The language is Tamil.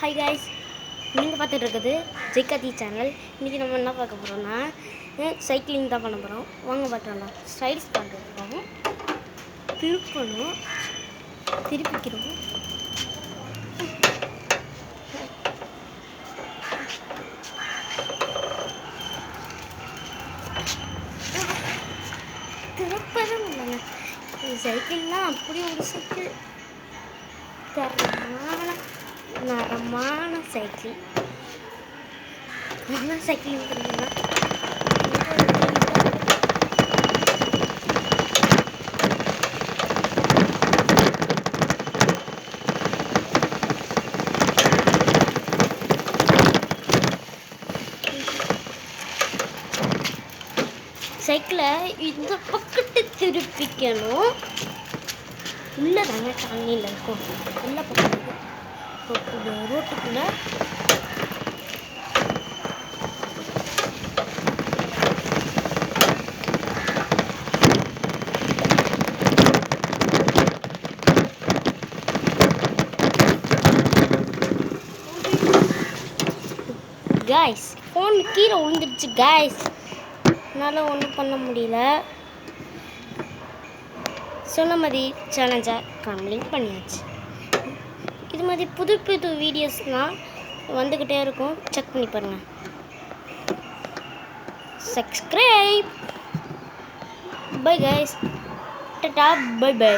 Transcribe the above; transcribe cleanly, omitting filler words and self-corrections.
ஹாய் காய்ஸ், நீங்கள் பார்த்துட்டு இருக்குது ஜெய்காதி சேனல். இன்றைக்கி நம்ம என்ன பார்க்க போகிறோம்னா சைக்கிளிங் தான் பண்ண போகிறோம். வாங்க பார்த்துடலாம். ஸ்டைல்ஸ் பண்ணுறோம், திருப்பணும், திருப்பிக்கிறோம். திருப்பதும் இல்லைங்க, சைக்கிள்லாம் அப்படி ஒரு சைக்கிள், நரமான சைக்கிள். என்ன சைக்கிள் தெரியுமா? சைக்கிளை இந்த பக்கத்து திருப்பிக்கணும். உள்ளே தாங்க தண்ணியில் இருக்கும், உள்ள பக்கத்துக்கு ரோட்டுக்குள்ளே காய்ஸ். ஃபோன் கீழே விழுந்துருச்சு காய்ஸ், என்னால் ஒன்றும் பண்ண முடியல. சொன்ன மாதிரி சேலஞ்சை கம்ப்ளீட் பண்ணியாச்சு. இது மாதிரி புது புது வீடியோஸ்லாம் வந்துக்கிட்டே இருக்கும், செக் பண்ணி பாருங்கள். Subscribe. Bye guys, tata, bye by.